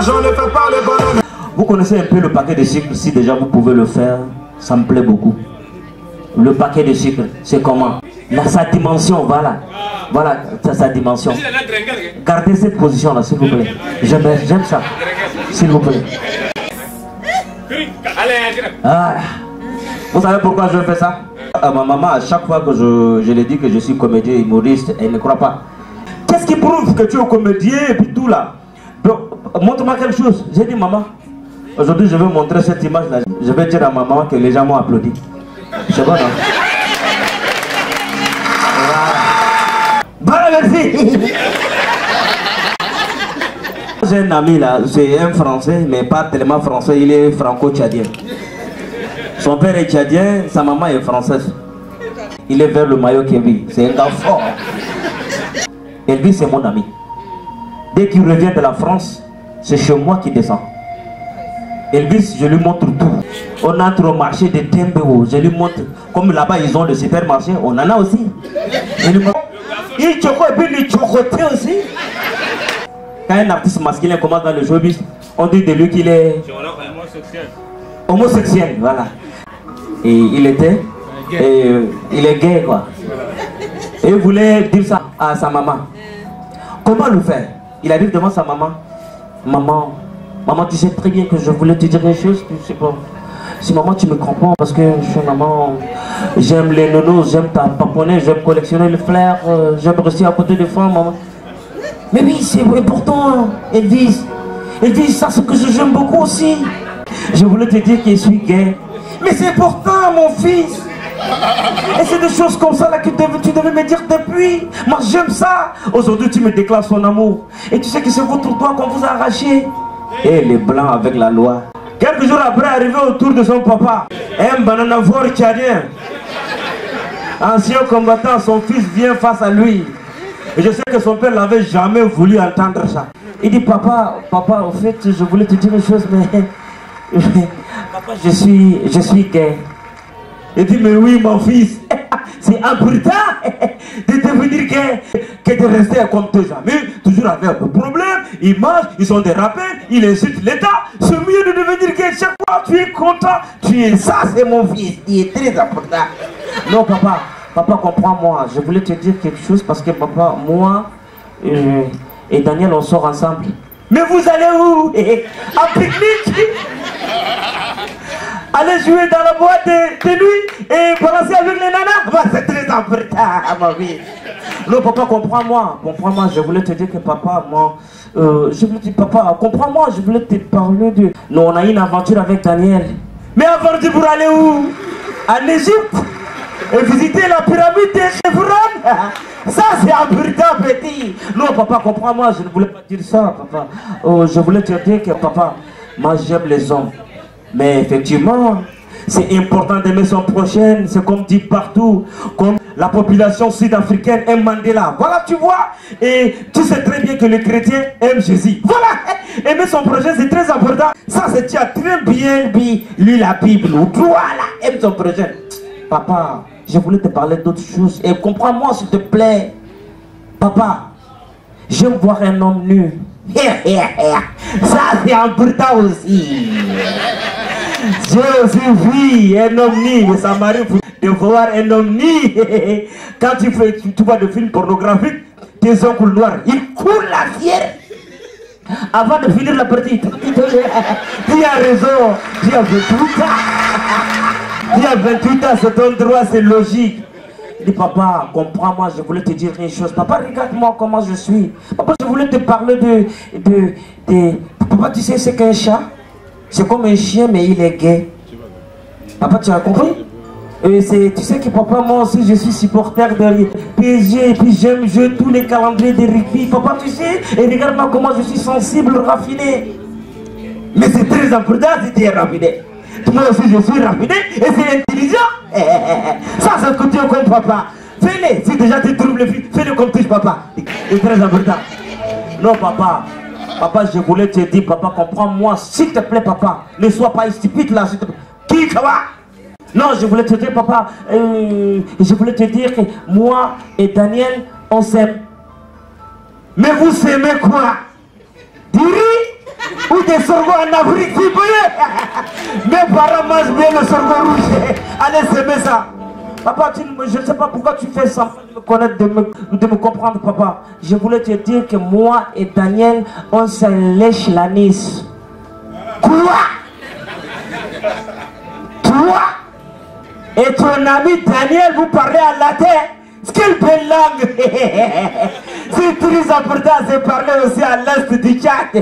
l'argent ne fait pas le bonheur. Vous connaissez un peu le paquet de sucre, si déjà vous pouvez le faire, ça me plaît beaucoup. Le paquet de sucre, c'est comment? Sa dimension, voilà. Voilà sa dimension. Gardez cette position-là, s'il vous plaît. J'aime ça. S'il vous plaît. Ah. Vous savez pourquoi je fais ça? À ma maman, à chaque fois que je lui dis que je suis comédien humoriste, elle ne croit pas. Qu'est-ce qui prouve que tu es comédien et puis tout là? Montre-moi quelque chose. J'ai dit, maman, aujourd'hui je vais montrer cette image-là. Je vais dire à ma maman que les gens m'ont applaudi. C'est bon, non? Voilà, merci. J'ai un ami là, c'est un Français, mais pas tellement français, il est franco-tchadien. Son père est tchadien, sa maman est française. Il est vers le maillot Kevin, c'est un gars fort. Elvis, c'est mon ami. Dès qu'il revient de la France, c'est chez moi qu'il descend. Elvis, je lui montre tout. On entre au marché de Tembo, je lui montre. Comme là-bas, ils ont le supermarché, on en a aussi. Je lui montre. Il choco et puis il chocoté aussi. Quand un artiste masculin commence dans le showbiz, on dit de lui qu'il est homosexuel, voilà. Et il était, il est gay quoi. Et il voulait dire ça à sa maman. Comment le faire? Il arrive devant sa maman. Maman, tu sais très bien que je voulais te dire une chose, tu sais pas. Si maman tu me comprends parce que je suis maman, j'aime les nonos, j'aime ta paponner, j'aime collectionner les fleurs, j'aime rester à côté des femmes, maman. Mais oui, c'est important, Elvis. Elvis, ça c'est que j'aime beaucoup aussi. Je voulais te dire que je suis gay. Mais c'est important, mon fils. Et c'est des choses comme ça là que tu devais me dire depuis. Moi j'aime ça. Aujourd'hui tu me déclares son amour. Et tu sais que c'est votre toit qu'on vous a arraché. Et les blancs avec la loi. Quelques jours après, arrivé autour de son papa, un bananavore tchadien, ancien combattant, son fils vient face à lui. Et je sais que son père n'avait jamais voulu entendre ça. Il dit, papa, au fait, je voulais te dire une chose, mais papa, je suis gay. Il dit, mais oui, mon fils, c'est important de devenir gay que de rester comme tes amis, toujours avec un problème. Ils mangent, ils sont des rappels, ils insultent l'État. C'est mieux de devenir gay. Chaque fois, tu es content. Ça, c'est mon fils, il est très important. Non, papa, comprends-moi. Je voulais te dire quelque chose parce que papa, moi et Daniel, on sort ensemble. Mais vous allez où? En pique-nique? Allez jouer dans la boîte de nuit et balancer avec les nanas? Bah, c'est très important, ma vie. Non, papa, comprends-moi. Comprends-moi, je voulais te dire que papa, moi... je voulais te dire, papa, comprends-moi, je voulais te parler de... Non, on a eu une aventure avec Daniel. Mais aventure pour aller où? En Égypte? Et visiter la pyramide de Chevron? Ça, c'est important, petit. Non, papa, comprends-moi, je ne voulais pas dire ça, papa. Je voulais te dire que, papa, moi, j'aime les hommes. Mais effectivement, c'est important d'aimer son prochain, c'est comme dit partout, comme la population sud-africaine aime Mandela. Voilà, tu vois, et tu sais très bien que les chrétiens aiment Jésus. Voilà, aimer son prochain, c'est très important. Ça, c'est tu as très bien lu la Bible. Voilà, aime son prochain. Papa, je voulais te parler d'autre chose. Et comprends-moi, s'il te plaît. Papa, j'aime voir un homme nu. Ça, c'est important aussi. J'ai aussi vu un homme nu, mais ça m'arrive de voir un homme nu. Quand tu vois des films pornographiques, tes ongles noirs, ils courent la fière. Avant de finir la partie, tu as raison, tu as 28 ans. Tu as 28 ans, c'est ton droit, c'est logique. Il dit, papa, comprends-moi, je voulais te dire une chose. Papa, regarde-moi comment je suis. Papa, je voulais te parler de... Papa, tu sais, c'est qu'un chat. C'est comme un chien, mais il est gay. Papa, tu as compris? Tu sais que papa, moi aussi, je suis supporter de PSG. Et puis j'aime jouer tous les calendriers de rugby. Papa, tu sais? Et regarde-moi comment je suis sensible, raffiné. Mais c'est très important si tu es raffiné. Moi aussi, je suis raffiné et c'est intelligent. Ça, c'est ce que tu es comme papa. Fais-le. Si déjà tu trouves le fils, fais-le comme tu papa. C'est très important. Non, papa. Papa, je voulais te dire, papa, comprends-moi, s'il te plaît, papa. Ne sois pas stupide là, s'il te plaît. Qui, quoi? Non, je voulais te dire, papa, je voulais te dire que moi et Daniel, on s'aime. Mais vous s'aimez quoi? Du riz ou des sorgho en Afrique, vous voyez. Mes parents mangent bien le sorgho rouge. Allez, semer ça. Papa, je ne sais pas pourquoi tu fais semblant de me connaître, de me comprendre, papa. Je voulais te dire que moi et Daniel, on se lèche l'anis. Quoi? Toi et ton ami Daniel, vous parlez en latin? Quelle belle langue! C'est très important de parler aussi à l'est du Tchad.